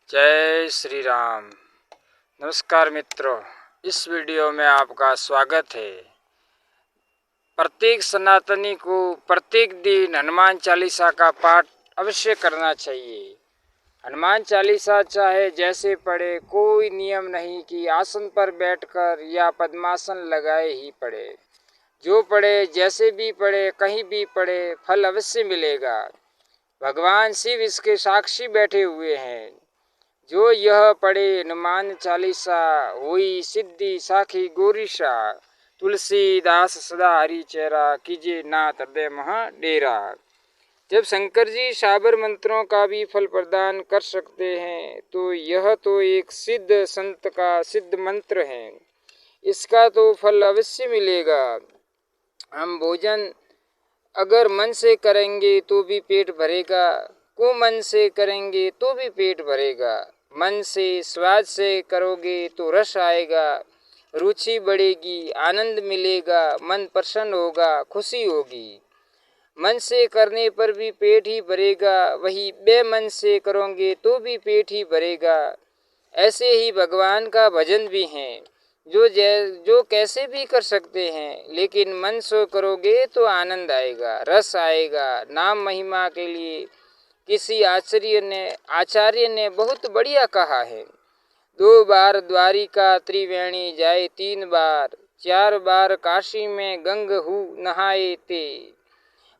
जय श्री राम। नमस्कार मित्रों, इस वीडियो में आपका स्वागत है। प्रत्येक सनातनी को प्रत्येक दिन हनुमान चालीसा का पाठ अवश्य करना चाहिए। हनुमान चालीसा चाहे जैसे पढ़े, कोई नियम नहीं कि आसन पर बैठकर या पद्मासन लगाए ही पढ़े। जो पढ़े, जैसे भी पढ़े, कहीं भी पढ़े, फल अवश्य मिलेगा। भगवान शिव इसके साक्षी बैठे हुए हैं। जो यह पढ़े हनुमान चालीसा, हुई सिद्धि साखी गौरीशा। तुलसीदास सदा हरि चेहरा, कीजिए नाथ हृदय महा डेरा। जब शंकर जी साबर मंत्रों का भी फल प्रदान कर सकते हैं, तो यह तो एक सिद्ध संत का सिद्ध मंत्र है। इसका तो फल अवश्य मिलेगा। हम भोजन अगर मन से करेंगे तो भी पेट भरेगा, कुमन से करेंगे तो भी पेट भरेगा। मन से स्वाद से करोगे तो रस आएगा, रुचि बढ़ेगी, आनंद मिलेगा, मन प्रसन्न होगा, खुशी होगी। मन से करने पर भी पेट ही भरेगा, वही बेमन से करोगे तो भी पेट ही भरेगा। ऐसे ही भगवान का भजन भी है, जो कैसे भी कर सकते हैं, लेकिन मन से करोगे तो आनंद आएगा, रस आएगा। नाम महिमा के लिए किसी आचार्य ने बहुत बढ़िया कहा है। 2 बार द्वारिका त्रिवेणी जाए 3 बार, 4 बार काशी में गंग हु नहाए ते,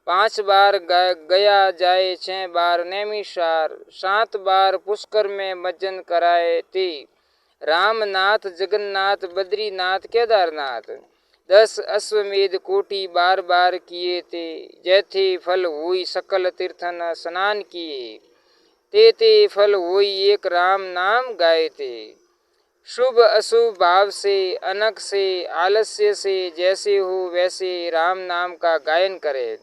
5 बार गया जाए, 6 बार नैमिषार, 7 बार पुष्कर में मज्जन कराए ते। रामनाथ जगन्नाथ बद्रीनाथ केदारनाथ, 10 अश्वमेध कोटि बार बार किए ते। जैथे फल हुई सकल तीर्थन स्नान किए, ते फल हुई एक राम नाम गाए ते। शुभ अशुभ भाव से, अनक से, आलस्य से, जैसे हो वैसे राम नाम का गायन करे,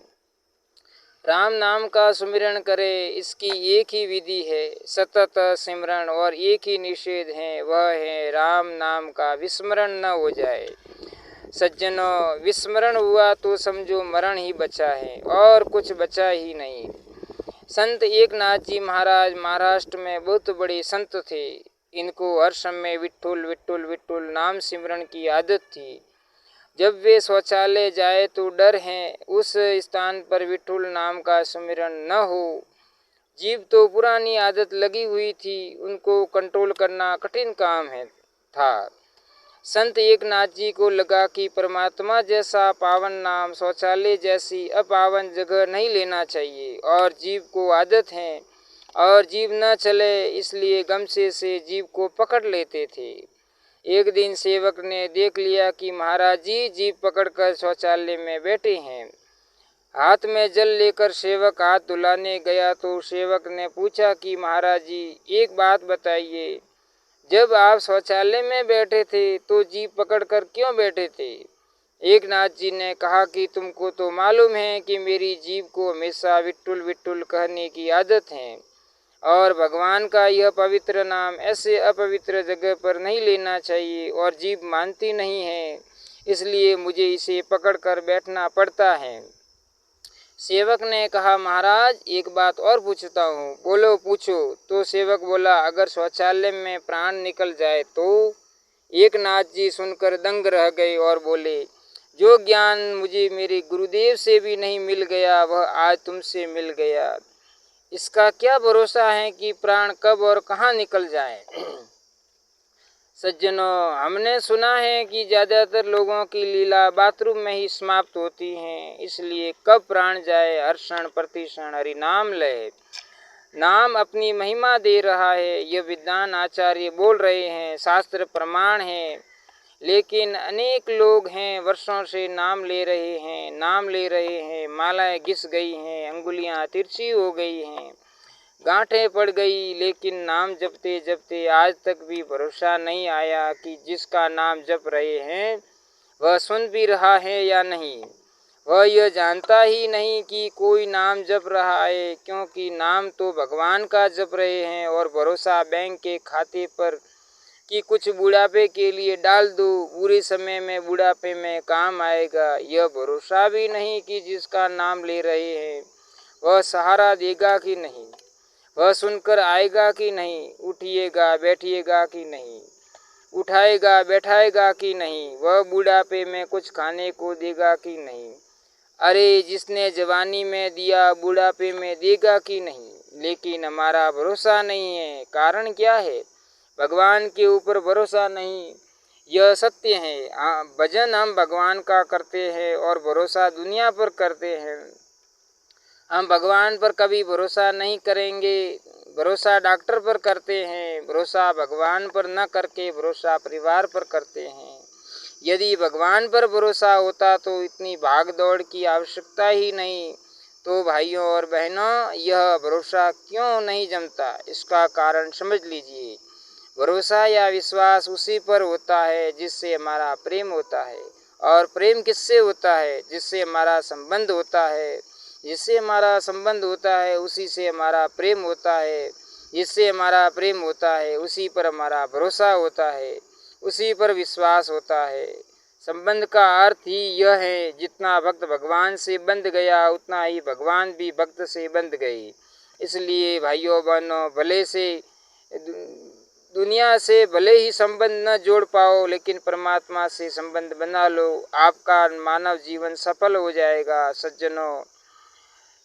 राम नाम का सुमिरन करे। इसकी एक ही विधि है, सतत सिमरण, और एक ही निषेध है, वह है राम नाम का विस्मरण न हो जाए। सज्जनों, विस्मरण हुआ तो समझो मरण ही बचा है, और कुछ बचा ही नहीं। संत एकनाथ जी महाराज महाराष्ट्र में बहुत बड़े संत थे। इनको हर समय विट्ठुल विट्ठुल विट्ठुल नाम सिमरण की आदत थी। जब वे शौचालय जाए तो डर है उस स्थान पर विट्ठुल नाम का सुमिरन न हो। जीव तो पुरानी आदत लगी हुई थी, उनको कंट्रोल करना कठिन काम था। संत एकनाथ जी को लगा कि परमात्मा जैसा पावन नाम शौचालय जैसी अपावन जगह नहीं लेना चाहिए, और जीव को आदत है और जीव न चले, इसलिए गमछे से जीव को पकड़ लेते थे। एक दिन सेवक ने देख लिया कि महाराज जी जीभ पकड़कर शौचालय में बैठे हैं। हाथ में जल लेकर सेवक हाथ धुलाने गया तो सेवक ने पूछा कि महाराज जी, एक बात बताइए, जब आप शौचालय में बैठे थे तो जीभ पकड़कर क्यों बैठे थे? एकनाथ जी ने कहा कि तुमको तो मालूम है कि मेरी जीभ को हमेशा विट्ठुल विट्ठुल कहने की आदत है, और भगवान का यह पवित्र नाम ऐसे अपवित्र जगह पर नहीं लेना चाहिए, और जीभ मानती नहीं है, इसलिए मुझे इसे पकड़कर बैठना पड़ता है। सेवक ने कहा, महाराज एक बात और पूछता हूँ। बोलो, पूछो। तो सेवक बोला, अगर शौचालय में प्राण निकल जाए तो? एकनाथ जी सुनकर दंग रह गए और बोले, जो ज्ञान मुझे मेरे गुरुदेव से भी नहीं मिल गया, वह आज तुमसे मिल गया। इसका क्या भरोसा है कि प्राण कब और कहाँ निकल जाए। सज्जनों, हमने सुना है कि ज़्यादातर लोगों की लीला बाथरूम में ही समाप्त होती है, इसलिए कब प्राण जाए, हर क्षण प्रति क्षण हरि नाम ले। नाम अपनी महिमा दे रहा है, यह विद्वान आचार्य बोल रहे हैं, शास्त्र प्रमाण है। लेकिन अनेक लोग हैं, वर्षों से नाम ले रहे हैं, मालाएं घिस गई हैं, अंगुलियां तिरछी हो गई हैं, गांठें पड़ गई, लेकिन नाम जपते जपते आज तक भी भरोसा नहीं आया कि जिसका नाम जप रहे हैं वह सुन भी रहा है या नहीं। वह यह जानता ही नहीं कि कोई नाम जप रहा है, क्योंकि नाम तो भगवान का जप रहे हैं, और भरोसा बैंक के खाते पर कि कुछ बुढ़ापे के लिए डाल दो, बुरे समय में बुढ़ापे में काम आएगा, यह भरोसा भी नहीं कि जिसका नाम ले रहे हैं वह सहारा देगा कि नहीं। वह सुनकर आएगा कि नहीं, उठिएगा बैठिएगा कि नहीं, उठाएगा बैठाएगा कि नहीं, वह बुढ़ापे में कुछ खाने को देगा कि नहीं। अरे जिसने जवानी में दिया बुढ़ापे में देगा कि नहीं। लेकिन हमारा भरोसा नहीं है, कारण क्या है? भगवान के ऊपर भरोसा नहीं, यह सत्य है। भजन हम भगवान का करते हैं और भरोसा दुनिया पर करते हैं। हम भगवान पर कभी भरोसा नहीं करेंगे, भरोसा डॉक्टर पर करते हैं। भरोसा भगवान पर न करके भरोसा परिवार पर करते हैं। यदि भगवान पर भरोसा होता तो इतनी भाग दौड़ की आवश्यकता ही नहीं। तो भाइयों और बहनों, यह भरोसा क्यों नहीं जमता, इसका कारण समझ लीजिए। भरोसा या विश्वास उसी पर होता है जिससे हमारा प्रेम होता है। और प्रेम किससे होता है? जिससे हमारा संबंध होता है। जिससे हमारा संबंध होता है उसी से हमारा प्रेम होता है। जिससे हमारा प्रेम होता है उसी पर हमारा भरोसा होता है, उसी पर विश्वास होता है। संबंध का अर्थ ही यह है, जितना भक्त भगवान से बंध गया उतना ही भगवान भी भक्त से बंध गए। इसलिए भाइयों बहनों, भले से दुनिया से भले ही संबंध न जोड़ पाओ, लेकिन परमात्मा से संबंध बना लो, आपका मानव जीवन सफल हो जाएगा। सज्जनों,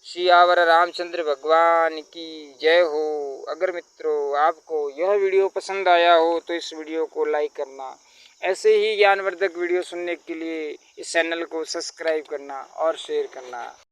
सियावर रामचंद्र भगवान की जय हो। अगर मित्रों आपको यह वीडियो पसंद आया हो तो इस वीडियो को लाइक करना। ऐसे ही ज्ञानवर्धक वीडियो सुनने के लिए इस चैनल को सब्सक्राइब करना और शेयर करना।